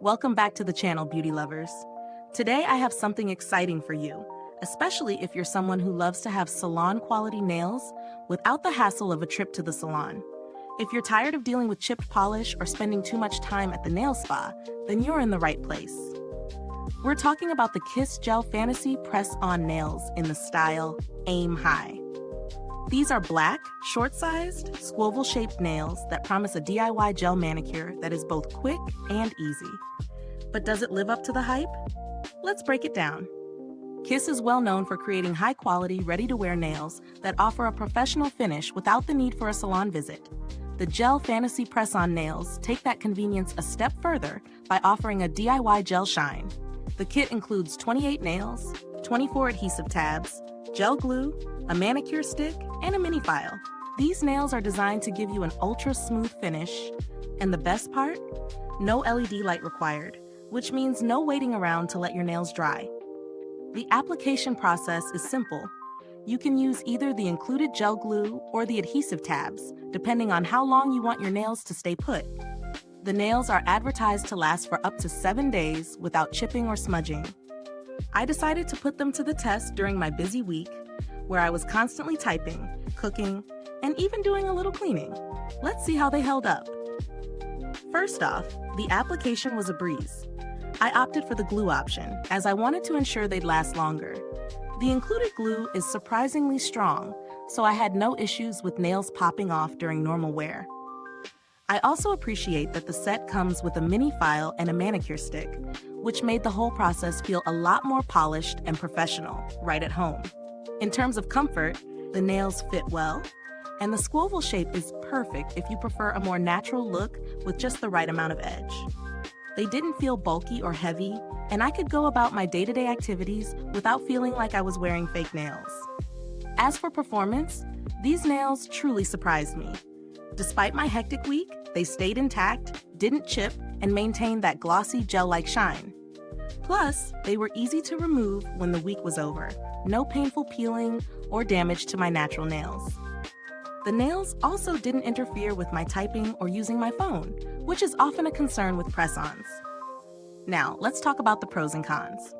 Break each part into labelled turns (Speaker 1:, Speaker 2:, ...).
Speaker 1: Welcome back to the channel, beauty lovers. Today I have something exciting for you, especially if you're someone who loves to have salon-quality nails without the hassle of a trip to the salon. If you're tired of dealing with chipped polish or spending too much time at the nail spa, then you're in the right place. We're talking about the Kiss Gel Fantasy Press-On Nails in the style Aim High. These are black, short-sized, Squoval-shaped nails that promise a DIY gel manicure that is both quick and easy. But does it live up to the hype? Let's break it down. Kiss is well known for creating high-quality, ready-to-wear nails that offer a professional finish without the need for a salon visit. The Gel Fantasy Press-On Nails take that convenience a step further by offering a DIY gel shine. The kit includes 28 nails, 24 adhesive tabs, gel glue, a manicure stick, and a mini file. These nails are designed to give you an ultra-smooth finish, and the best part? No LED light required, which means no waiting around to let your nails dry. The application process is simple. You can use either the included gel glue or the adhesive tabs, depending on how long you want your nails to stay put. The nails are advertised to last for up to 7 days without chipping or smudging. I decided to put them to the test during my busy week, where I was constantly typing, cooking, and even doing a little cleaning. Let's see how they held up. First off, the application was a breeze. I opted for the glue option, as I wanted to ensure they'd last longer. The included glue is surprisingly strong, so I had no issues with nails popping off during normal wear. I also appreciate that the set comes with a mini file and a manicure stick, which made the whole process feel a lot more polished and professional right at home. In terms of comfort, the nails fit well, and the Squoval shape is perfect if you prefer a more natural look with just the right amount of edge. They didn't feel bulky or heavy, and I could go about my day-to-day activities without feeling like I was wearing fake nails. As for performance, these nails truly surprised me. Despite my hectic week, they stayed intact, didn't chip, and maintained that glossy gel-like shine. Plus, they were easy to remove when the week was over. No painful peeling or damage to my natural nails. The nails also didn't interfere with my typing or using my phone, which is often a concern with press-ons. Now, let's talk about the pros and cons.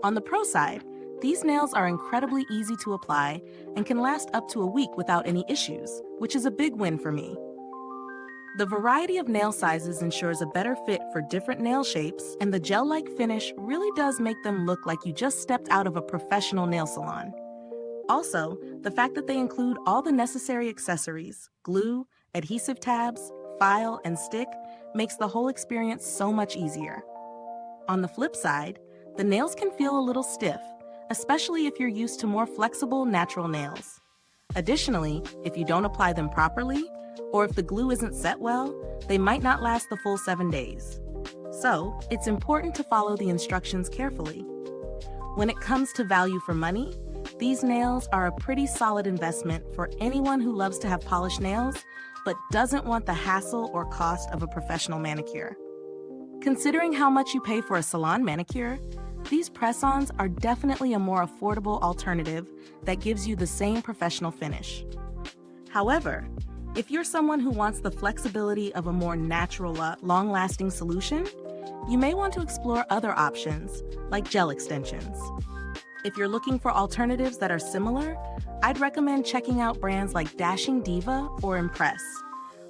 Speaker 1: On the pro side, these nails are incredibly easy to apply and can last up to a week without any issues, which is a big win for me. The variety of nail sizes ensures a better fit for different nail shapes, and the gel-like finish really does make them look like you just stepped out of a professional nail salon. Also, the fact that they include all the necessary accessories, glue, adhesive tabs, file, and stick, makes the whole experience so much easier. On the flip side, the nails can feel a little stiff, especially if you're used to more flexible, natural nails. Additionally, if you don't apply them properly, or if the glue isn't set well, they might not last the full 7 days. So, it's important to follow the instructions carefully. When it comes to value for money, these nails are a pretty solid investment for anyone who loves to have polished nails, but doesn't want the hassle or cost of a professional manicure. Considering how much you pay for a salon manicure, these press-ons are definitely a more affordable alternative that gives you the same professional finish. However, if you're someone who wants the flexibility of a more natural, long-lasting solution, you may want to explore other options, like gel extensions. If you're looking for alternatives that are similar, I'd recommend checking out brands like Dashing Diva or Impress,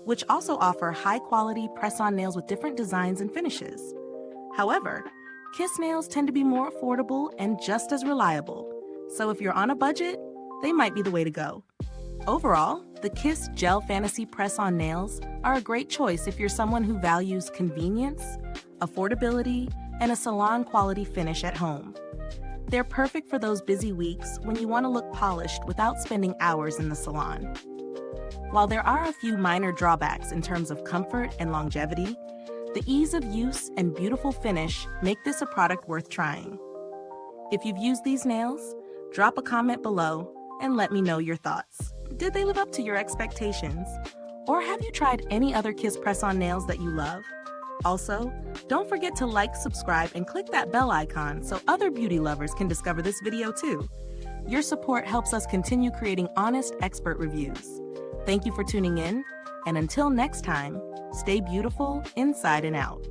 Speaker 1: which also offer high-quality press-on nails with different designs and finishes. However, Kiss nails tend to be more affordable and just as reliable, so if you're on a budget, they might be the way to go. Overall, the Kiss Gel Fantasy Press-On Nails are a great choice if you're someone who values convenience, affordability, and a salon-quality finish at home. They're perfect for those busy weeks when you want to look polished without spending hours in the salon. While there are a few minor drawbacks in terms of comfort and longevity, the ease of use and beautiful finish make this a product worth trying. If you've used these nails, drop a comment below and let me know your thoughts. Did they live up to your expectations? Or have you tried any other Kiss press-on nails that you love? Also, don't forget to like, subscribe, and click that bell icon so other beauty lovers can discover this video too. Your support helps us continue creating honest, expert reviews. Thank you for tuning in, and until next time, stay beautiful inside and out.